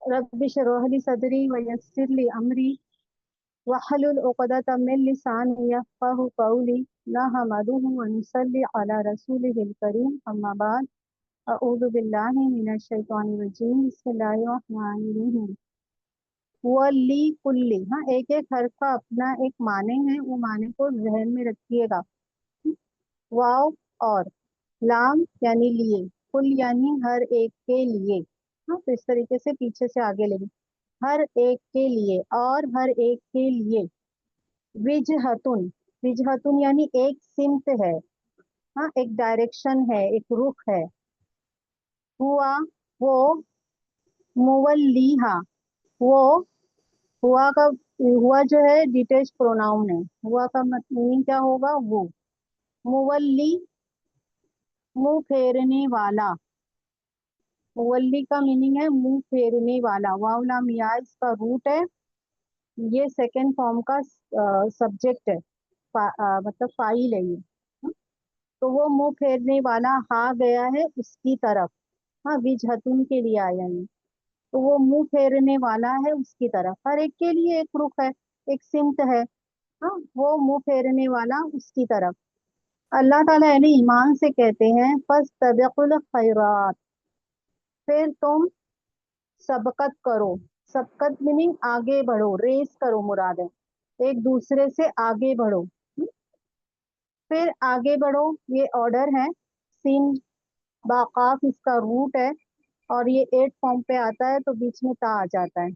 Rabbi इश्रह ली सदरी वयस्सिर ली अमरी वहलुल उक़दतम मिन लिसानी यफ़क़हू क़ौली नहमदुहु व नुसल्ली अला रसूलिहिल करीम अम्मा बाद अऊज़ु बिल्लाहि मिनश शैतानिर रजीम बिस्मिल्लाहिर रहमानिर रहीम। वली कुल्ली, हाँ, एक एक हर्फ का अपना एक माने है, वो माने को जहन में रखिएगा। वाव और लाम यानी लिए, कुल यानी हर एक के लिए। हाँ, तो इस तरीके से पीछे से आगे लेंगे। हर एक के लिए और हर एक के लिए। विजहतुन, विजहतुन यानी एक सिमत है। हाँ, एक डायरेक्शन है, एक रुख है। हुआ, वो। मुवल्लीहा, वो। हुआ का, हुआ जो है डिटेच प्रोनाउन है। हुआ का मीनिंग क्या होगा? वो। मुवल्ली, मुंह फेरने वाला। मुवल्ली का मीनिंग है मुंह फेरने वाला। वाव लाम या इसका रूट है। ये सेकेंड फॉर्म का सब्जेक्ट है। मतलब फाइल है ये। तो वो मुंह फेरने वाला हा गया है उसकी तरफ। हाँ, विजहतुन के लिए आया है। तो वो मुंह फेरने वाला है उसकी तरफ। हर एक के लिए एक रुख है, एक सिमत है। हाँ, वो मुंह फेरने वाला उसकी तरफ। अल्लाह ताला यानी ईमान से कहते हैं फस्तबिकुल खैरात, फिर तुम सबकत करो। सबकत मीनिंग आगे बढ़ो, रेस करो मुराद है, एक दूसरे से आगे बढ़ो। फिर आगे बढ़ो, ये ऑर्डर है। सीन बाकाफ इसका रूट है, और ये एट फॉर्म पे आता है तो बीच में ता आ जाता है।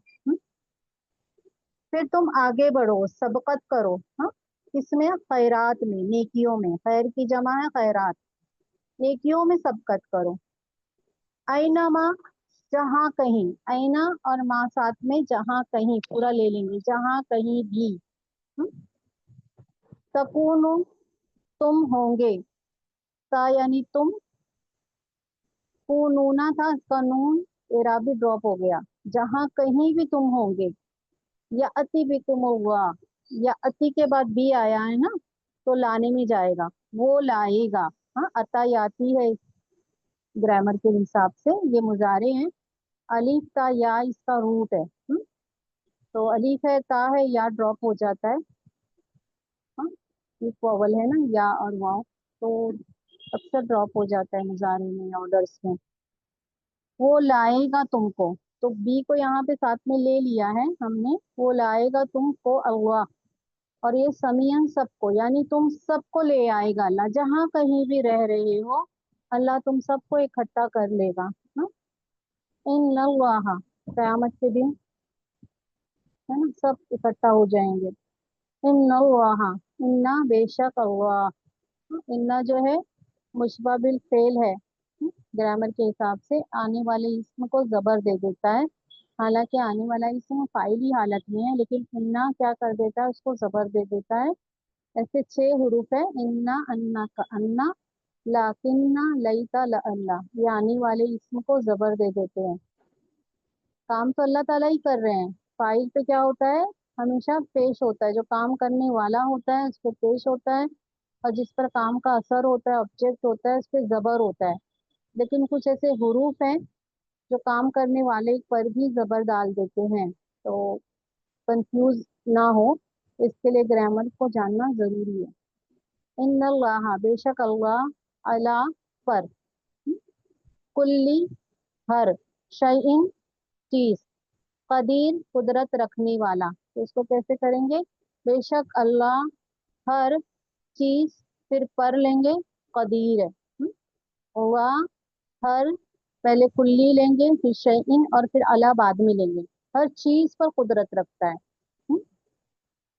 फिर तुम आगे बढ़ो, सबकत करो। हाँ, इसमें खैरात में, नेकियों में, खैर की जमा है खैरात। नेकियों में सबकत करो। आईना माँ, जहाँ कहीं। आईना और माँ साथ में, जहाँ कहीं पूरा ले लेंगे, जहाँ कहीं भी। हम्म? तकूनु, तुम होंगे। ता यानी तुम। नूना था, इसका नून एराबी ड्रॉप हो गया। जहाँ कहीं भी तुम होंगे। या अति भी तुम हुआ, या अति के बाद भी आया है ना, तो लाने में जाएगा, वो लाएगा। हाँ, अता याती है ग्रामर के हिसाब से, ये मुजारे हैं। अलीफ का या इसका रूट है। तो अलीफ है, ता है, या ड्रॉप हो जाता है। हाँ, ये वॉवल है ना, या और वाव, तो अक्सर ड्रॉप हो जाता है मुजारे में, ऑर्डर्स में। वो लाएगा तुमको, तो बी को यहाँ पे साथ में ले लिया है हमने। वो लाएगा तुमको अल्लाह। और ये समियन सबको, यानी तुम सबको ले आएगा अल्लाह, जहाँ कहीं भी रह रहे हो अल्लाह तुम सबको इकट्ठा कर लेगा। हाँ? इन अल्लाह, कयामत के दिन है ना, सब इकट्ठा हो जाएंगे। इन अल्लाह, इन्ना बेशक अल्लाह। इन्ना जो है मुशबह बिल फेल है। ग्रामर के हिसाब से आने वाले इसम को जबर दे देता है। हालांकि आने वाला इसम फाइल ही हालत में है, लेकिन इन्ना क्या कर देता है, उसको जबर दे देता है। ऐसे छह हुरूफ है, इन्ना, अन्ना का अन्ना, लाकिन्ना, लईता, लअल्ला, ये आने वाले इसम को जबर दे देते हैं। काम तो अल्लाह ताला ही कर रहे हैं। फाइल पे क्या होता है, हमेशा पेश होता है, जो काम करने वाला होता है उस पर पेश होता है। और जिस पर काम का असर होता है, ऑब्जेक्ट होता है, उस पर जबर होता है। लेकिन कुछ ऐसे हुरूफ हैं जो काम करने वाले पर भी जबर डाल देते हैं। तो कंफ्यूज ना हो, इसके लिए ग्रामर को जानना जरूरी है। इन्नल्लाह, बेशक अल्लाह, अला, पर, कुल्ली, हर, शयइन, चीज, कदीर, कुदरत रखने वाला। तो इसको कैसे करेंगे? बेशक अल्लाह हर चीज, फिर पर लेंगे, कदीर है। हुआ, हर, पहले कुल्ली लेंगे, फिर शयइन, और फिर अला बाद में लेंगे। हर चीज पर कुदरत रखता है। हम्म?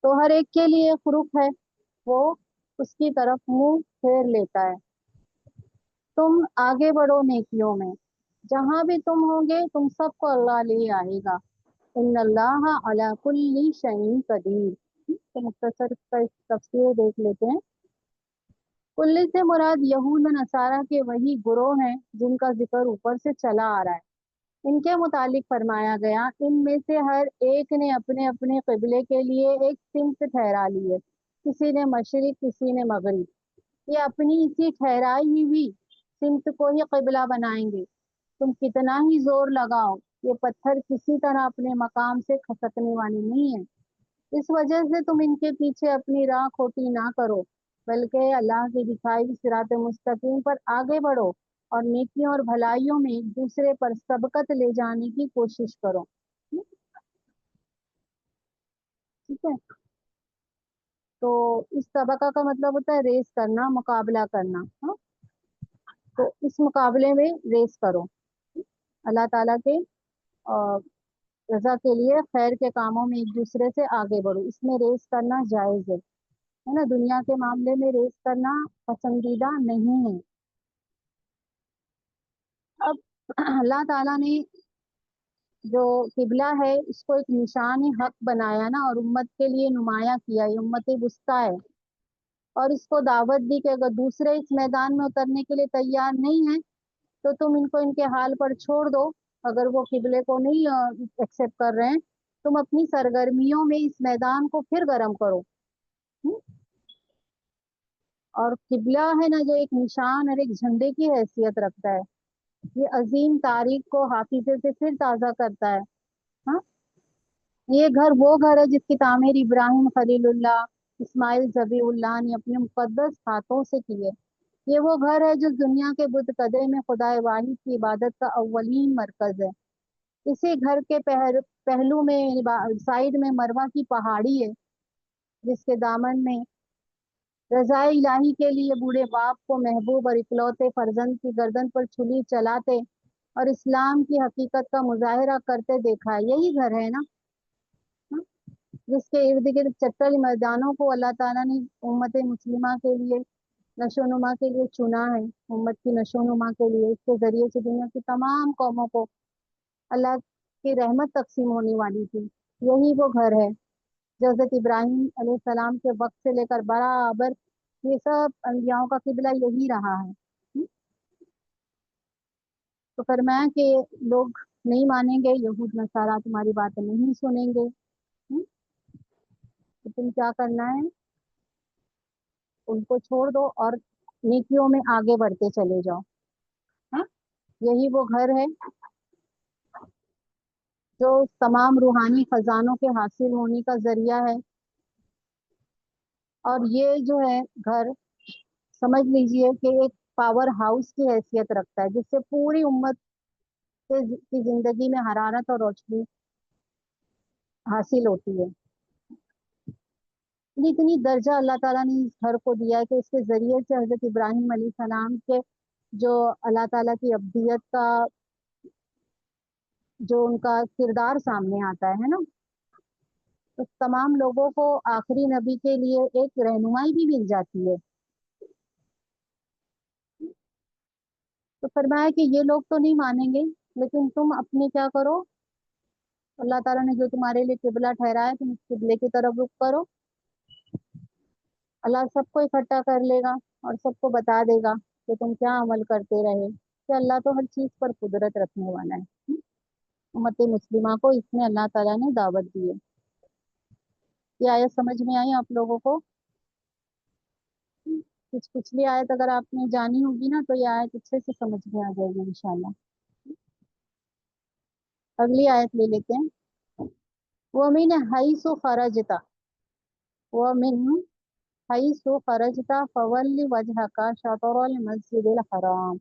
तो हर एक के लिए एक रुख है, वो उसकी तरफ मुंह फेर लेता है। तुम आगे बढ़ो नेकियों में, जहां भी तुम होंगे तुम सबको अल्लाह ले आएगा। इन्नल्लाह अला कुल्ली शैइन कदीर। तो मुख्तसर इसका तफसीर देख लेते हैं। कुल्ली से मुराद यहूद व नसारा के वही गुरोह हैं जिनका जिक्र ऊपर से चला आ रहा है। इनके मुतालिक फरमाया गया, इनमें से हर एक ने अपने अपने किबले के लिए एक सिमत ठहरा ली है। किसी ने मशरिक, किसी ने मगरिब। ये अपनी इसी ठहराई हुई सिमत को ही किबला बनाएंगे। तुम कितना ही जोर लगाओ, ये पत्थर किसी तरह अपने मकाम से खसकने वाले नहीं है। इस वजह से तुम इनके पीछे अपनी राह खोटी ना करो, बल्कि अल्लाह की दिखाई सिरात मुस्तकीम पर आगे बढ़ो और नेकियों और भलाइयों में एक दूसरे पर सबकत ले जाने की कोशिश करो। ठीक है। तो इस सबका का मतलब होता है रेस करना, मुकाबला करना। हाँ, तो इस मुकाबले में रेस करो, अल्लाह ताला के अ, रजा के लिए खैर के कामों में एक दूसरे से आगे बढ़ो, इसमें रेस करना जायज है ना। दुनिया के मामले में रेस करना पसंदीदा नहीं है। अब अल्लाह ताला ने जो किबला है इसको एक निशान हक बनाया ना, और उम्मत के लिए नुमाया किया, ये उम्मत वुस्ता है। और इसको दावत दी कि अगर दूसरे इस मैदान में उतरने के लिए तैयार नहीं है तो तुम इनको इनके हाल पर छोड़ दो। अगर वो किबले को नहीं एक्सेप्ट कर रहे हैं, तुम अपनी सरगर्मियों में इस मैदान को फिर गर्म करो। हम्म? और किबला है ना, जो एक निशान और एक झंडे की हैसियत रखता है, ये अजीम तारीख को हाफिजे से फिर ताजा करता है। हाँ, ये घर वो घर है जिसकी तामीर इब्राहिम खलीलुल्लाह इस्माइल जबीउल्लाह ने अपने मुकद्दस हाथों से की है। ये वो घर है जो दुनिया के बुत कदे में खुदाए वाहिद की इबादत का अव्वलीन मरकज है। इसी घर के पहलू में साइड में मरवा की पहाड़ी है, जिसके दामन में रजाए इलाही के लिए बूढ़े बाप को महबूब और इकलौते फर्जंद की गर्दन पर छुरी चलाते और इस्लाम की हकीकत का मुजाहिरा करते देखा है। यही घर है ना, हाँ? जिसके इर्द गिर्द चट्टल मैदानों को अल्लाह ताला ने उम्मत मुस्लिमा के लिए नशोनुमा के लिए चुना है। उम्मत की नशोनुमा के लिए इसके जरिए से दुनिया की तमाम कौमों को अल्लाह की रहमत तकसीम होने वाली थी। यही वो घर है जो हजरत इब्राहिम अलैहिस्सलाम के वक्त से लेकर बराबर ये सब अंबियाओं का किबला यही रहा है। तो फरमाया कि लोग नहीं मानेंगे, यहूद नसारा तुम्हारी बातें नहीं सुनेंगे। हम्म, तो तुम क्या करना है, उनको छोड़ दो और नेकियों में आगे बढ़ते चले जाओ। हाँ, यही वो घर है जो तमाम रूहानी खजानों के हासिल होने का जरिया है। और ये जो है घर, समझ लीजिए कि एक पावर हाउस की हैसियत रखता है, जिससे पूरी उम्मत की जिंदगी में हरारत और रोशनी हासिल होती है। इतनी दर्जा अल्लाह ताला ने इस घर को दिया है कि इसके जरिए से हजरत इब्राहिम अलैहिस्सलाम के जो अल्लाह ताला की अब्दियत का जो उनका किरदार सामने आता है ना, तो तमाम लोगों को आखिरी नबी के लिए एक रहनुमाई भी मिल जाती है। तो फरमाया कि ये लोग तो नहीं मानेंगे, लेकिन तुम अपने क्या करो, अल्लाह ताला ने जो तुम्हारे लिए किबला ठहराया तुम उस किबले की तरफ रुख करो। अल्लाह सबको इकट्ठा कर लेगा और सबको बता देगा कि तुम क्या अमल करते रहे, कि अल्लाह तो हर चीज पर कुदरत रखने वाला है। उम्मत मुस्लिमा को इसमें अल्लाह ताला ने दावत दी है। ये आयत समझ में आई आप लोगों को? कुछ पिछली आयत अगर आपने जानी होगी ना, तो ये आयत अच्छे से समझ में आ जाएगी इंशाल्लाह। अगली आयत ले लेते हैं। वो मिन हैसु खरजता, वो मिन हैसु खरजता फवल्लि वजहका शतरल मस्जिदिल हराम।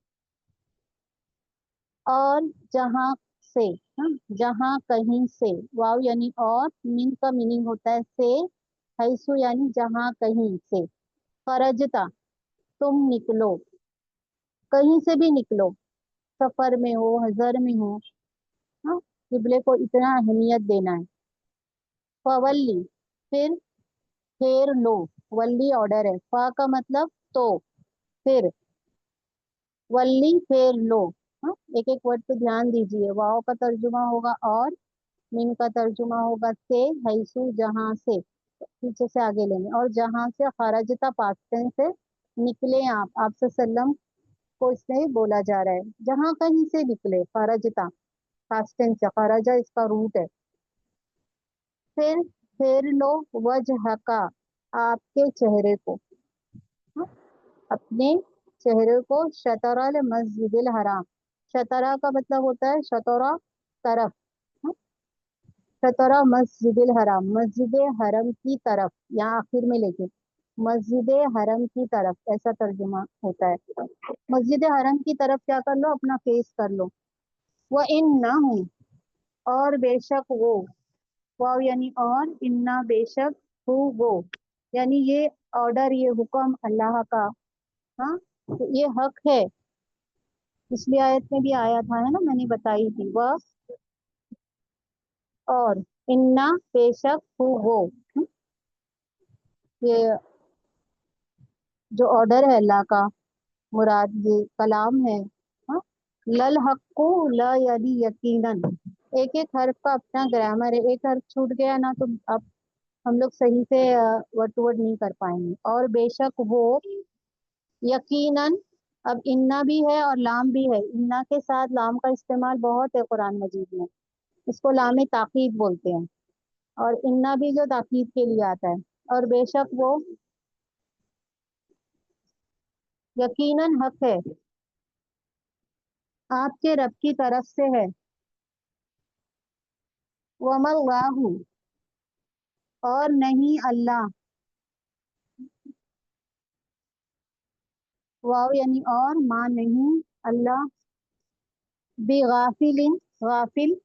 और जहाँ से, हाँ, जहाँ कहीं से, वाव यानी और, मिन का मीनिंग होता है से, हैसु यानी जहाँ कहीं से, खरजता तुम निकलो, कहीं से भी निकलो, सफर में हो, हजर में हो, हाँ, किबले को इतना अहमियत देना है। फवल्ली, फिर फेर लो, वल्ली ऑर्डर है, फा का मतलब तो, फिर वल्ली फेर लो। हाँ, एक एक वर्ड पे ध्यान दीजिए। वाव का तर्जुमा होगा और, मिन का तर्जुमा होगा से, हैसु जहां से, पीछे से आगे लेंगे, और जहां से खरजता पास्टें से निकले आप सल्लम को इसमें बोला जा रहा है, जहां कहीं से निकले, खरजता पास्टें से, खरजा इसका रूट है। फिर फेर लो वजह का, आपके चेहरे को, हाँ, अपने चेहरे को, शतरल मस्जिदिल हराम, शतरा का मतलब होता है शतरा, तरफ। हाँ? शतरा मस्जिद हराम, मस्जिद हरम की तरफ, यहाँ आखिर में लेके मस्जिद हरम की तरफ ऐसा तर्जुमा होता है। मस्जिद हरम की तरफ क्या कर लो, अपना फेस कर लो। वह इन ना हूँ, और बेशक वो, वाव यानी और, इन्ना बेशक, हु वो, यानी ये ऑर्डर, ये हुक्म अल्लाह का। हाँ, तो ये हक है। पिछली आयत में भी आया था, है ना, मैंने बताई थी वह, और इन्ना बेशक हु वो। ये जो ऑर्डर है अल्लाह का, मुराद ये कलाम है। हाँ, लल हक्कु ल यदि यकीनन, एक एक हर्फ का अपना ग्रामर है, एक हर्फ छूट गया ना तो अब हम लोग सही से वर्ड टू वर्ड नहीं कर पाएंगे। और बेशक वो, यकीनन, अब इन्ना भी है और लाम भी है, इन्ना के साथ लाम का इस्तेमाल बहुत है कुरान मजीद में, इसको लाम ताकीद बोलते हैं। और इन्ना भी जो ताकीद के लिए आता है। और बेशक वो यकीनन हक है, आपके रब की तरफ से है। वमल्लाहु, और नहीं अल्लाह, वाव यानी और, माँ नहीं अल्लाह, बेगाफिलिन, गाफिल,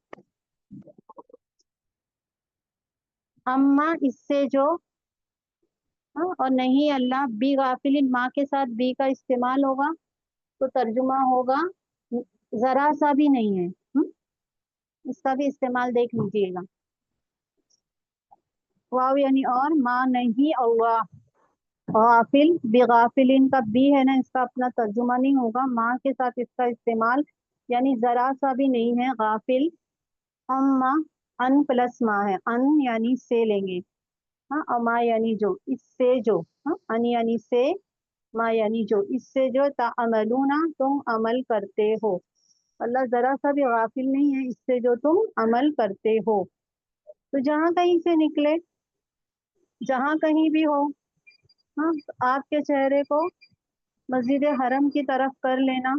अम्मा इससे जो, हाँ, और नहीं अल्लाह, बी गाफिलिन, माँ के साथ बी का इस्तेमाल होगा तो तर्जुमा होगा जरा सा भी नहीं है। इसका भी इस्तेमाल देख लीजिएगा। वाव यानी और, माँ नहीं अल्लाह, गाफिल, बेगाफिलिन का बी है ना, इसका अपना तर्जुमा नहीं होगा, माँ के साथ इसका इस्तेमाल, यानी जरा सा भी नहीं है गाफिल। अम्मा, अन प्लस माँ है, अन यानी से लेंगे। हाँ, अमा यानी जो, इससे जो। हाँ, अन यानी से, माँ यानी जो, इससे जो ताअमलूना तुम अमल करते हो। अल्लाह जरा सा भी गाफिल नहीं है इससे जो तुम अमल करते हो। तो जहाँ कहीं से निकले, जहाँ कहीं भी हो, हाँ, तो आपके चेहरे को मस्जिद हरम की तरफ कर लेना।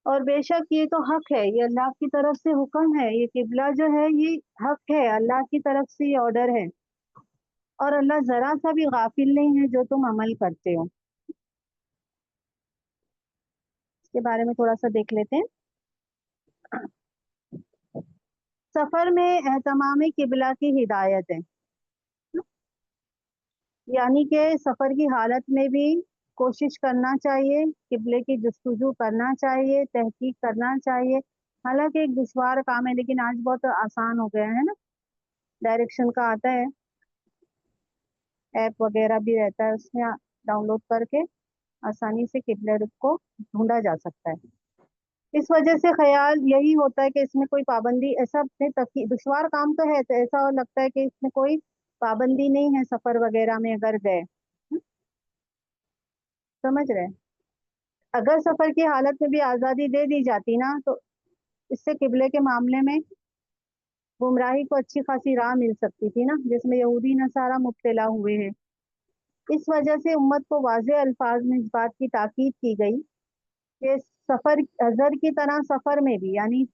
और बेशक ये तो हक है, ये अल्लाह की तरफ से हुक्म है, ये किबला जो है ये हक है, अल्लाह की तरफ से ये ऑर्डर है। और अल्लाह जरा सा भी गाफिल नहीं है जो तुम अमल करते हो। इसके बारे में थोड़ा सा देख लेते हैं। सफर में एहतमाम किबला की हिदायत है, यानी कि सफर की हालत में भी कोशिश करना चाहिए, किबले की जुस्तजू करना चाहिए, तहकीक करना चाहिए। हालांकि एक दुश्वार काम है, लेकिन आज बहुत आसान हो गया है ना, डायरेक्शन का आता है, ऐप वगैरह भी रहता है उसमें, डाउनलोड करके आसानी से किबले रुख को ढूंढा जा सकता है। इस वजह से ख्याल यही होता है कि इसमें कोई पाबंदी, ऐसा अपने दुश्वार काम तो है, तो ऐसा लगता है कि इसमें कोई पाबंदी नहीं है सफर वगैरह में अगर गए। समझ रहे हैं? अगर सफर की हालत में भी आजादी दे दी जाती ना, तो इससे किबले के मामले में गुमराही को अच्छी खासी राह मिल सकती थी ना, जिसमें यहूदी नसारा मुब्तला हुए हैं। इस वजह से उम्मत को वाज़ेह अल्फाज में इस बात की ताकीद की गई कि सफर, हजर की तरह सफर में भी, यानी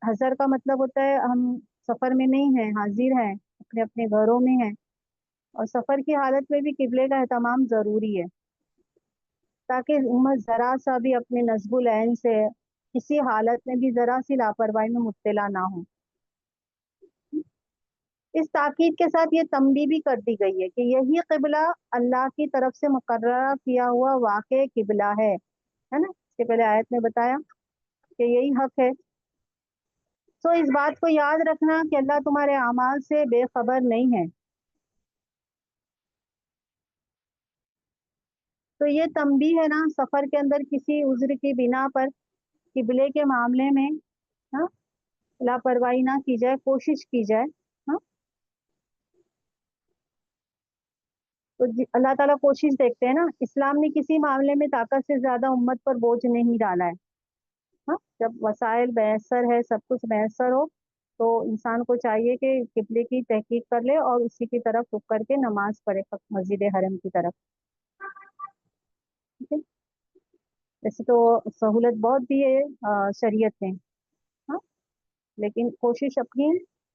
हजर का मतलब होता है हम सफर में नहीं हैं, हाजिर हैं, अपने अपने घरों में हैं, और सफर की हालत में भी किबले का एहतमाम जरूरी है, ताकि उम्मत जरा सा भी अपने नस्बुल ऐन से किसी हालत में भी जरा सी लापरवाही में मुब्तला ना हो। इस ताकीद के साथ ये तंबीह भी कर दी गई है कि यही किबला अल्लाह की तरफ से मुकर्रर किया हुआ वाक़ई किबला है ना, इसके पहले आयत में बताया कि यही हक है। तो इस बात को याद रखना कि अल्लाह तुम्हारे अमाल से बेखबर नहीं है। तो ये तंबीह है ना, सफर के अंदर किसी उज्र की बिना पर किबले के मामले में, हाँ, लापरवाही ना की जाए, कोशिश की जाए। हाँ, तो अल्लाह ताला कोशिश देखते हैं ना, इस्लाम ने किसी मामले में ताकत से ज्यादा उम्मत पर बोझ नहीं डाला है। हाँ, जब वसाइल मैसर है, सब कुछ मैसर हो, तो इंसान को चाहिए कि किबले की तहकीक कर ले और उसी की तरफ रुक करके नमाज पढ़े, मस्जिद हरम की तरफ। ठीक है? वैसे तो सहूलत बहुत दी है शरीयत में, लेकिन कोशिश अपनी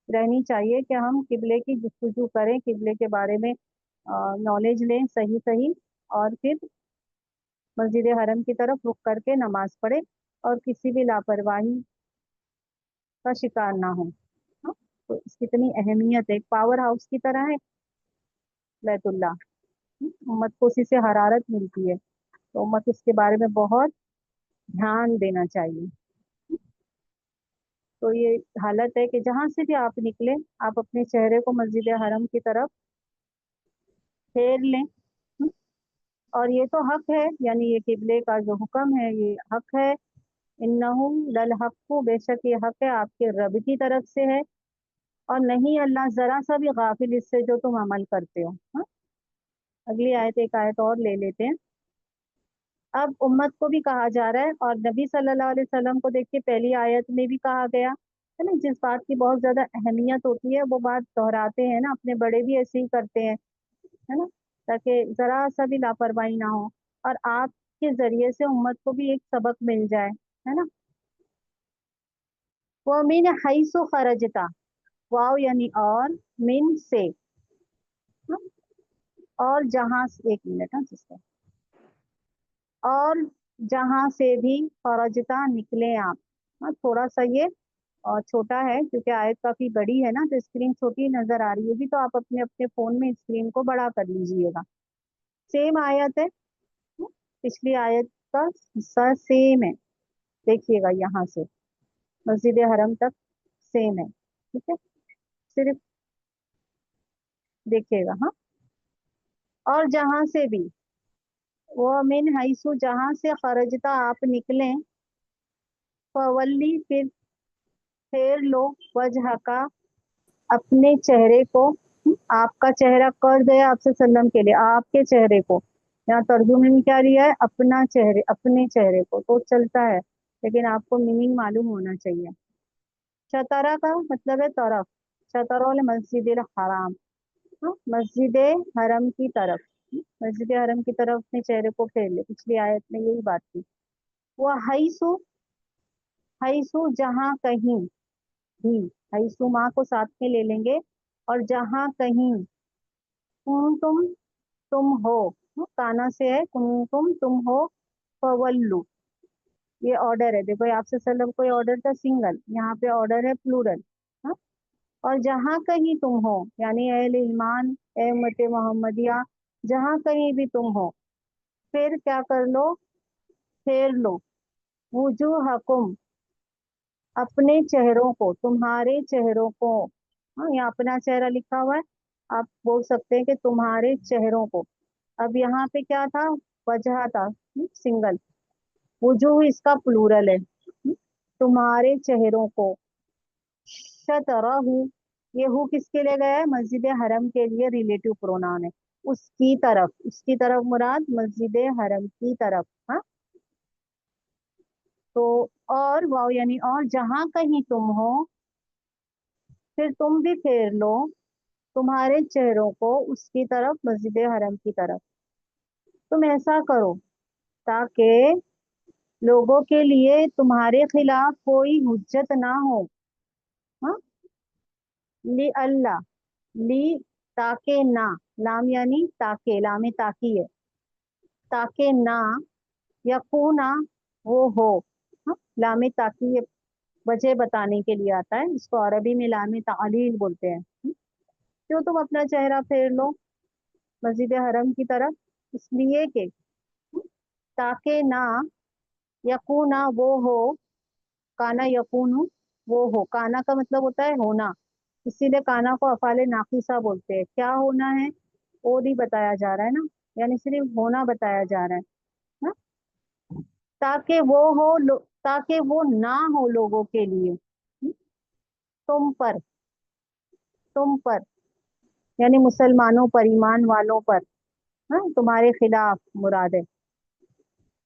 रहनी चाहिए कि हम किबले की जुस्तजू करें, किबले के बारे में नॉलेज लें सही सही, और फिर मस्जिद हरम की तरफ रुख करके नमाज पढ़े और किसी भी लापरवाही का शिकार ना हो। हाँ, तो इसकी इतनी अहमियत है, पावर हाउस की तरह है बैतुल्लाह। उम्मत को उसी से हरारत मिलती है, तो उम्मत उसके बारे में बहुत ध्यान देना चाहिए। तो ये हालत है कि जहां से भी आप निकले, आप अपने चेहरे को मस्जिद हरम की तरफ फेर लें। और ये तो हक है, यानी ये किबले का जो हुक्म है ये हक है। इन्नहु लल हक्कु, बेशक ये हक है आपके रब की तरफ से है, और नहीं अल्लाह जरा सा भी गाफिल इससे जो तुम अमल करते हो। हाँ? अगली आयत, एक आयत और ले लेते हैं। अब उम्मत को भी कहा जा रहा है, और नबी सल्लल्लाहु अलैहि वसल्लम को देखिए पहली आयत में भी कहा गया है ना, जिस बात की बहुत ज्यादा अहमियत होती है वो बात दोहराते हैं ना, अपने बड़े भी ऐसे ही करते हैं, है ना, ताकि जरा सा भी लापरवाही ना हो, और आपके जरिए से उम्मत को भी एक सबक मिल जाए, है ना। वो मिन हैसु खरजता, वाव यानी और, मिन से, हाँ? और जहां से, एक मिनट, हाँ जिसका, और जहां से भी खरजता निकले आप। हाँ, थोड़ा सा ये छोटा है क्योंकि आयत काफी बड़ी है ना, तो स्क्रीन छोटी नजर आ रही होगी, तो आप अपने अपने फोन में स्क्रीन को बड़ा कर लीजिएगा। सेम आयत है, पिछली आयत का हिस्सा सेम है, देखिएगा यहाँ से मस्जिद हरम तक सेम है, ठीक है, सिर्फ देखिएगा। हाँ, और जहां से भी, वो मिन हैसु, जहां से खरजता आप निकले, फवल्ली, फिर फेर लो, वजह का, अपने चेहरे को, आपका चेहरा कर दिया आपसे सल्लम के लिए, आपके चेहरे को, यहाँ तर्जुमे में क्या लिया है, अपना चेहरे, अपने चेहरे को तो चलता है, लेकिन आपको मीनिंग मालूम होना चाहिए। शतरा का मतलब है तरफ, शतरोल मस्जिद हराम, मस्जिद हरम की तरफ, मस्जिद हरम की तरफ अपने चेहरे को फेर ले, पिछली आयत में यही बात थी। वो हईसु, हईसु जहाँ कहीं भी, हईसु माँ को साथ में ले लेंगे, और जहाँ कहीं, तुम हो, काना से है, तुम हो, फवल्लु, ये ऑर्डर है, देखो ये आपसे सल्लम कोई ऑर्डर था सिंगल, यहाँ पे ऑर्डर है प्लूरल। हाँ, और जहाँ कहीं तुम हो, यानी अहले ईमान, ए उम्मत मोहम्मदिया, जहाँ कहीं भी तुम हो, फिर क्या कर लो, फेर लो, वुजूहकुम, अपने चेहरों को, तुम्हारे चेहरों को। हाँ, यहाँ अपना चेहरा लिखा हुआ है, आप बोल सकते हैं कि तुम्हारे चेहरों को। अब यहाँ पे क्या था, वजह था, सिंगल, वुजूह इसका प्लूरल है, तुम्हारे चेहरों को। शतरहु, ये हु किसके लिए गया है, मस्जिद हरम के लिए रिलेटिव प्रोनाउन है, उसकी तरफ, उसकी तरफ मुराद मस्जिद हरम की तरफ। हाँ, तो और वाव यानी और, जहां कहीं तुम हो, फिर तुम भी फेर लो तुम्हारे चेहरों को उसकी तरफ, मस्जिद हरम की तरफ। तुम ऐसा करो ताकि लोगों के लिए तुम्हारे खिलाफ कोई हुज्जत ना हो। हाँ, ली अल्लाह, ली, ताके ना, लाम यानी ताके, लामे ताकी है, ताके ना, यकूना, वो हो। हाँ, लामे ताकी ये वजह बताने के लिए आता है, इसको अरबी में लामे तालील बोलते हैं। क्यों तुम अपना चेहरा फेर लो मस्जिद हरम की तरफ, इसलिए कि ताके ना, यकूना वो हो, काना यकूनु, वो हो, काना का मतलब होता है होना, इसीलिए काना को अफाले नाकिसा बोलते हैं। क्या होना है, वो नहीं बताया जा रहा है ना, यानी सिर्फ होना बताया जा रहा है ना, ताकि वो हो ताकि वो ना हो लोगों के लिए, तुम पर, तुम पर यानी मुसलमानों पर, ईमान वालों पर, हाँ, तुम्हारे खिलाफ मुराद है।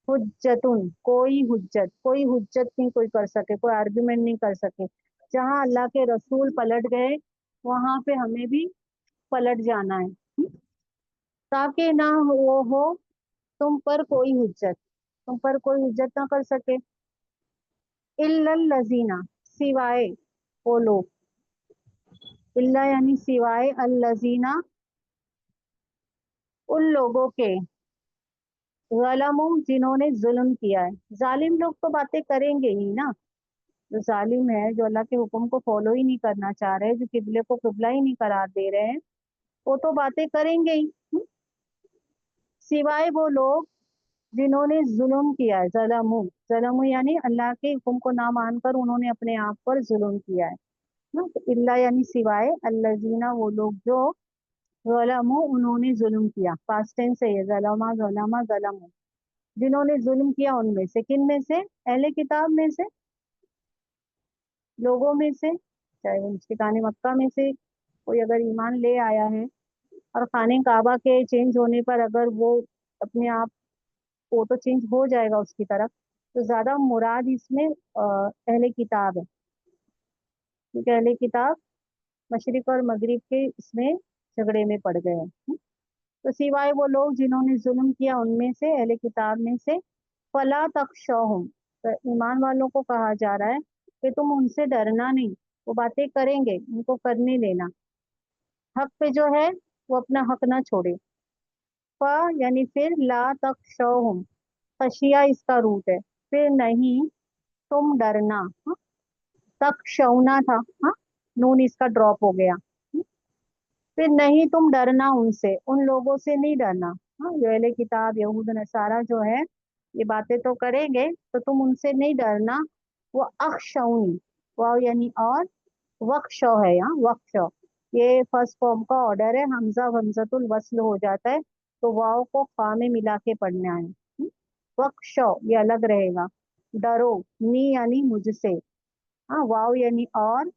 हुज्जतुन, कोई हुज्जत नहीं कोई कर सके, कोई आर्ग्यूमेंट नहीं कर सके। जहां अल्लाह के रसूल पलट गए, वहां पे हमें भी पलट जाना है, ताकि ना वो हो तुम पर कोई हुज्जत, तुम पर कोई हुज्जत ना कर सके, इल्लल लजीना, सिवाय, वो लोग, इल्ला यानी सिवाय, अल्लजीना उन लोगों के, ज़लमू जिन्होंने जुल्म किया है। जालिम लोग तो बातें करेंगे ही ना, जो जालिम है, जो अल्लाह के हुक्म को फॉलो ही नहीं करना चाह रहे, जो किबले को किबला ही नहीं करार दे रहे हैं, वो तो बातें करेंगे ही। सिवाय वो लोग जिन्होंने जुल्म किया है, जलमू, जलमू यानी अल्लाह के हुक्म को ना मानकर उन्होंने अपने आप पर जुल्म किया है ना। तो इल्ला यानी सिवाय, अल्लजीना वो लोग जो, ज़लमू उन्होंने जुल्म किया, पास्ट टेंस है ये, ज़लमा ज़लमा ज़लमू, जिन्होंने जुल्म किया उनमें से, किन में से, अहले किताब में से, लोगों में से, चाहे वो मुश्रिकाने मक्का में से कोई अगर ईमान ले आया है और खाने काबा के चेंज होने पर अगर वो अपने आप, वो तो चेंज हो जाएगा उसकी तरफ, तो ज्यादा मुराद इसमें अहले किताब है, क्योंकि अहले किताब मशरिक और मगरिब के इसमें झगड़े में पड़ गए हैं। तो सिवाय वो लोग जिन्होंने जुल्म किया उनमें से, अहले किताब में से, फला तख्शौहुम, तो ईमान वालों को कहा जा रहा है कि तुम उनसे डरना नहीं, वो बातें करेंगे, उनको करने देना, हक पे जो है वो अपना हक ना छोड़े। फ यानी फिर, ला तख्शौहुम, खशिया इसका रूट है, फिर नहीं तुम डरना, हाँ? तख्शौना था, हाँ, नून इसका ड्रॉप हो गया। फिर नहीं तुम डरना उनसे, उन लोगों से नहीं डरना। हाँ, जो अहले किताब यहूद नसारा जो है, ये बातें तो करेंगे, तो तुम उनसे नहीं डरना। वो अखशौनी, वाव यानी और, वक्शौ है यहाँ, वक्शौ, ये फर्स्ट फॉर्म का ऑर्डर है, हमजा हमजतुल वस्ल हो जाता है, तो वाव को फा में मिला के पढ़ना है। वक्शौ ये अलग रहेगा। डरो, नी यानी मुझसे, हाँ, वाव यानी और,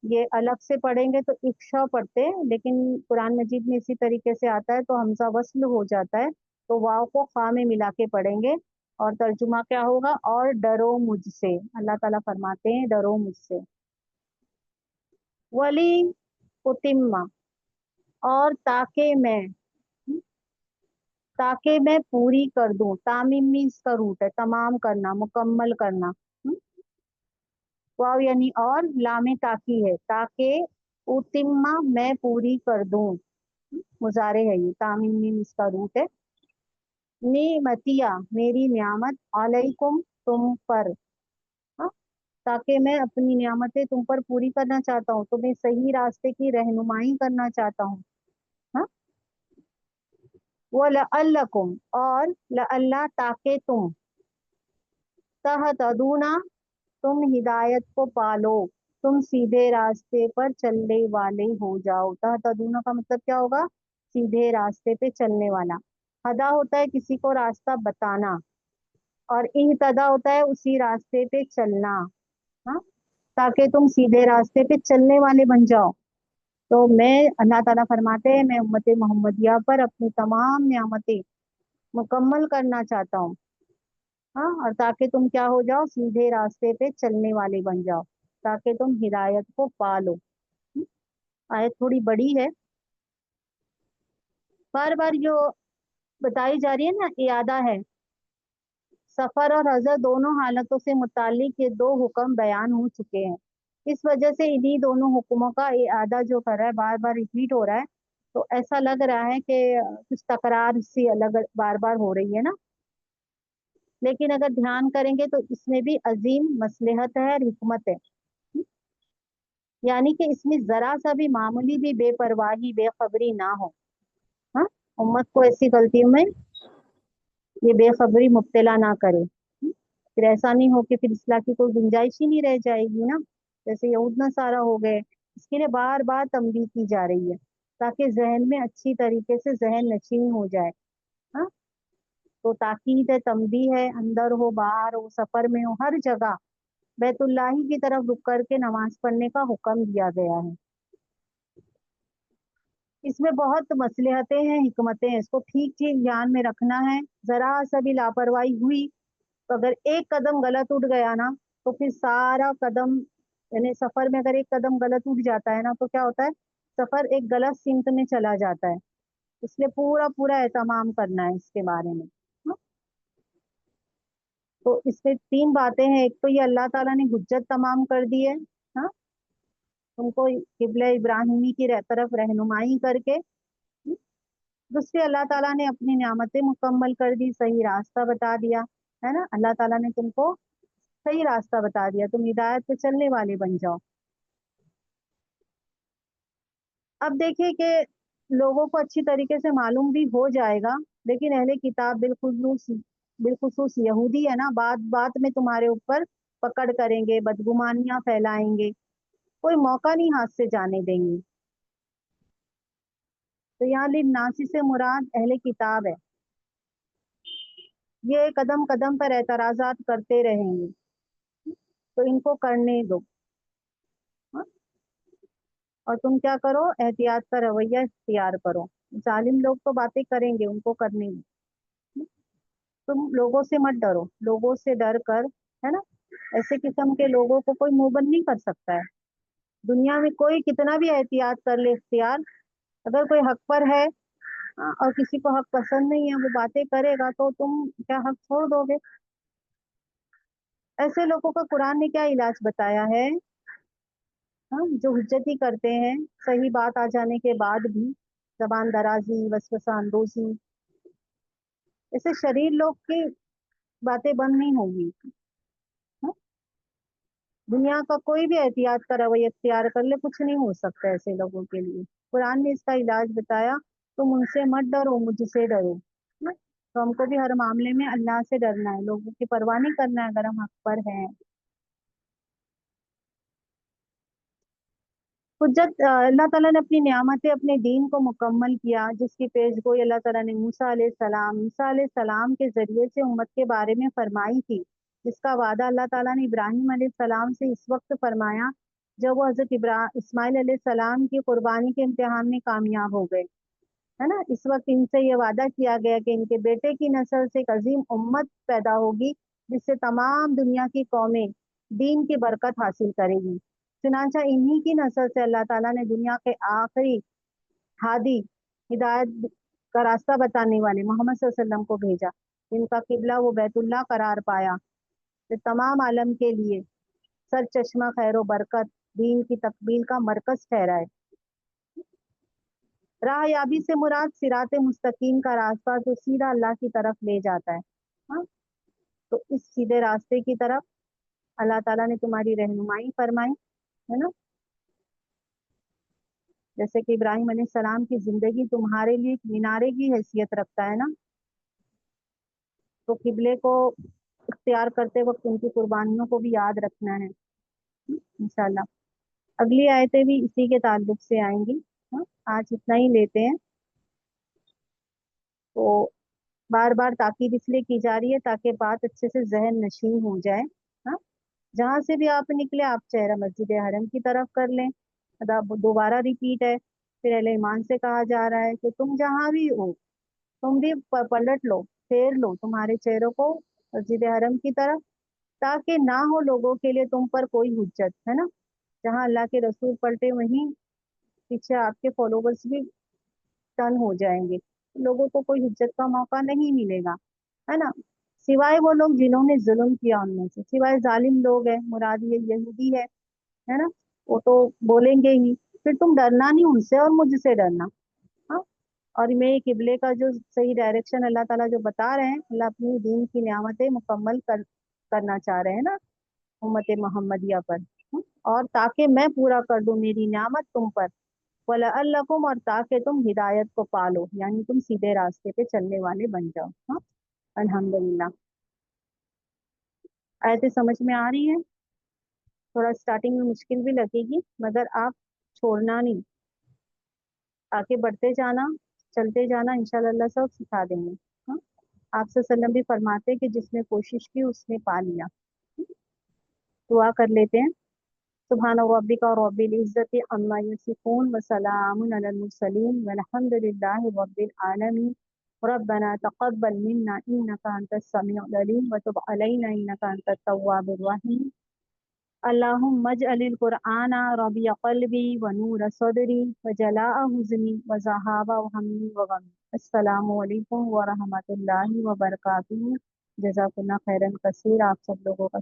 ये अलग से पढ़ेंगे तो इक्शा पढ़ते हैं, लेकिन कुरान मजीद में इसी तरीके से आता है तो हमजा वस्ल हो जाता है, तो वाव को खा में मिला के पढ़ेंगे। और तर्जुमा क्या होगा, और डरो मुझसे, अल्लाह ताला फरमाते हैं डरो मुझसे। वली उतिम्मा, और ताकि मैं पूरी कर दूं, तामीम मीन्स का रूट है तमाम करना, मुकम्मल करना। हम्म, वाव यानी और, लामे ताकी है, ताकि उतिम्मा मैं पूरी कर दूं, मुजारे है ये, तामीम मीम इसका रूट है। निमतिया मेरी नियामत, अलैकुम तुम पर, हाँ, ताकि मैं अपनी नियामतें तुम पर पूरी करना चाहता हूँ, तुम्हें सही रास्ते की रहनुमाई करना चाहता हूँ। हाँ, वो लअल्लकुम, और लअल्ला ताकि तुम, तहतदूना तुम हिदायत को पालो, तुम सीधे रास्ते पर चलने वाले हो जाओ। तहतदूना का मतलब क्या होगा, सीधे रास्ते पे चलने वाला। हदा होता है किसी को रास्ता बताना, और इहतदा होता है उसी रास्ते पे चलना। हाँ, ताकि तुम सीधे रास्ते पे चलने वाले बन जाओ। तो मैं, अल्लाह ताला फरमाते हैं, मैं उम्मत मोहम्मदिया पर अपनी तमाम नियामतें मुकम्मल करना चाहता हूँ। हाँ, और ताकि तुम क्या हो जाओ, सीधे रास्ते पे चलने वाले बन जाओ, ताकि तुम हिदायत को पालो। आयत थोड़ी बड़ी है, बार बार जो बताई जा रही है ना, इयादा है। सफर और हजर दोनों हालतों से मुतालिक ये दो हुक्म बयान हो चुके हैं, इस वजह से इन्हीं दोनों हुक्मों का इयादा जो कर रहा है, बार बार रिपीट हो रहा है, तो ऐसा लग रहा है कि कुछ तकरार सी अलग बार बार हो रही है ना। लेकिन अगर ध्यान करेंगे तो इसमें भी अजीम मसलहत है और हिकमत है। यानी कि इसमें जरा सा भी मामूली भी बेपरवाही बेखबरी ना हो। हाँ, उम्मत को ऐसी गलतियों में ये बेखबरी मुब्तला ना करे। फिर ऐसा नहीं हो कि फिर इस्लाह की कोई गुंजाइश ही नहीं रह जाएगी ना, जैसे यहूद नसारा हो गए। इसके लिए बार बार तंबीह की जा रही है, ताकि जहन में अच्छी तरीके से जहन नशीन हो जाए। हाँ, तो ताकीद है, तंबीह है, अंदर हो बाहर हो सफर में हो, हर जगह बैतुल्लाही की तरफ रुक करके नमाज पढ़ने का हुक्म दिया गया है। इसमें बहुत मसलहतें हैं, हिकमतें हैं, इसको ठीक ठीक ध्यान में रखना है। जरा सा भी लापरवाही हुई, तो अगर एक कदम गलत उठ गया ना, तो फिर सारा कदम, यानी सफर में अगर एक कदम गलत उठ जाता है ना, तो क्या होता है, सफर एक गलत सिमत में चला जाता है। इसलिए पूरा पूरा एहतमाम करना है इसके बारे में। हाँ? तो इसमें तीन बातें हैं, एक तो ये अल्लाह ताला ने हुज्जत तमाम कर दी है। हाँ, तुमको किबला इब्राहिमी की तरफ रहनुमाई करके, दूसरी अल्लाह ताला ने अपनी नियामतें मुकम्मल कर दी, सही रास्ता बता दिया, है ना। अल्लाह ताला ने तुमको सही रास्ता बता दिया, तुम हिदायत पे चलने वाले बन जाओ। अब देखिए कि लोगों को अच्छी तरीके से मालूम भी हो जाएगा, लेकिन अहले किताब बिलखुसूस बिलखुसूस यहूदी है ना, बात बात में तुम्हारे ऊपर पकड़ करेंगे, बदगुमानियां फैलाएंगे, कोई मौका नहीं हाथ से जाने देंगे। तो यहाँ नासी से मुराद अहले किताब है। ये कदम कदम पर एतराजात करते रहेंगे, तो इनको करने दो। हाँ? और तुम क्या करो, एहतियात का रवैया इख्तियार करो। जालिम लोग तो बातें करेंगे, उनको करने दो। तुम लोगों से मत डरो, लोगों से डर कर, है ना, ऐसे किस्म के लोगों को कोई मुंहबंद नहीं कर सकता है। दुनिया में कोई कितना भी एहतियात कर ले इख्तियार, अगर कोई हक पर है, और किसी को हक पसंद नहीं है, वो बातें करेगा, तो तुम क्या हक छोड़ दोगे? ऐसे लोगों का कुरान ने क्या इलाज बताया है? हाँ, जो हुज्जती करते हैं सही बात आ जाने के बाद भी, जबान दराजी, वसवसा अंदोजी, ऐसे शरीर लोग की बातें बंद नहीं होंगी। हाँ? दुनिया का कोई भी एहतियात का रवैया इख्तियार कर ले, कुछ नहीं हो सकता ऐसे लोगों के लिए। कुरान ने इसका इलाज बताया, तुम उनसे मत डरो, मुझसे डरो। हाँ? तो हमको भी हर मामले में अल्लाह से डरना है, लोगों की परवाह नहीं करना है अगर हम हक पर हैं। हुज्जत अल्लाह ताला ने अपनी नियामतें, अपने दीन को मुकम्मल किया, जिसकी पेशगोई अल्लाह ताला ने मूसा अलैहि सलाम के जरिए से उम्मत के बारे में फरमाई थी, जिसका वादा अल्लाह ताला ने इब्राहिम अलैहि सलाम से इस वक्त फरमाया जब वो हजरत इस्माइल अलैहि सलाम की कुर्बानी के इम्तिहान में कामयाब हो गए, है ना। इस वक्त इनसे ये वादा किया गया कि इनके बेटे की नस्ल से एक अजीम उम्मत पैदा होगी, जिससे तमाम दुनिया की कौमें दीन की बरकत हासिल करेगी। चुनांचा इन्हीं की नस्ल से अल्लाह ताला ने दुनिया के आखिरी हादी, हिदायत का रास्ता बताने वाले मोहम्मद सल्लल्लाहु अलैहि वसल्लम को भेजा। इनका किबला वो बैतुल्लाह करार पाया, जो तमाम आलम के लिए सर चश्मा खैर बरकत, दीन की तकमील का मरकज ठहरा है। राह याबी से मुराद सिराते मुस्तकीम का रास्ता, जो सीधा अल्लाह की तरफ ले जाता है। हाँ, तो इस सीधे रास्ते की तरफ अल्लाह ताला ने तुम्हारी रहनुमाई फरमाई, है ना। जैसे कि इब्राहिम अलैहिस्सलाम की जिंदगी तुम्हारे लिए एक मीनारे की हैसियत रखता है ना, तो किबले को इख्तियार करते वक्त उनकी कुर्बानियों को भी याद रखना है। इंशाल्लाह अगली आयतें भी इसी के ताल्लुक से आएंगी। हाँ, आज इतना ही लेते हैं। तो बार बार ताकीद इसलिए की जा रही है ताकि बात अच्छे से जहन नशीन हो जाए। हाँ, जहां से भी आप निकले, आप चेहरा मस्जिद हरम की तरफ कर लें। दोबारा रिपीट है, फिर अहले ईमान से कहा जा रहा है कि तुम जहां भी हो, तुम भी पलट लो, फेर लो तुम्हारे चेहरों को मस्जिद हरम की तरफ, ताकि ना हो लोगों के लिए तुम पर कोई हुज्जत, है ना। जहाँ अल्लाह के रसूल पलटे, वहीं पीछे आपके फॉलोवर्स भी टर्न हो जाएंगे, लोगों को कोई हुज्जत का मौका नहीं मिलेगा, है ना। सिवाय वो लोग जिन्होंने जुल्म किया, उनमें से सिवाय जालिम लोग हैं, मुराद ये यहूदी है ना, वो तो बोलेंगे ही। फिर तुम डरना नहीं उनसे, और मुझसे डरना। हाँ, और मैं किबले का जो सही डायरेक्शन अल्लाह ताला जो बता रहे हैं, अल्लाह अपनी दीन की नियामतें मुकम्मल करना चाह रहे हैं ना उम्मत मोहम्मदिया पर। और ताकि मैं पूरा कर दूं मेरी नियामत तुम पर, वलअल्लकुम, और ताकि तुम हिदायत को पालो, यानी तुम सीधे रास्ते पे चलने वाले बन जाओ। हाँ, अल्हम्दुलिल्लाह। आयतें समझ में आ रही हैं? थोड़ा स्टार्टिंग में मुश्किल भी लगेगी, मगर आप छोड़ना नहीं, आगे बढ़ते जाना, चलते जाना, इंशाल्लाह अल्लाह सब सिखा देंगे। हाँ, आप सल्लम भी फरमाते कि जिसने कोशिश की उसने पा लिया। दुआ कर लेते हैं। सुभान रब्बिका रब्बिल इज्जति अम्मा यसिफून व सलामुन अलल मुरसलीन वल्हम्दुलिल्लाहि रब्बिल आलमीन। रब्बना तक़ब्बल मिन्ना इन्नका अंतस समीउल अलीम व तुब अलैना इन्नका अंतत तव्वाबुर रहीम। अल्लाहुम्मा अज्अलिल कुरआना रबिया क़ल्बी व नूर सदरी व जलाअ हुज़्नी व ज़हाबा हम्मी व गमी। अस्सलामु अलैकुम व रहमतुल्लाहि व बरकातुहू। जज़ाकुल्लाह खैरन कसीर। आप सब लोगों का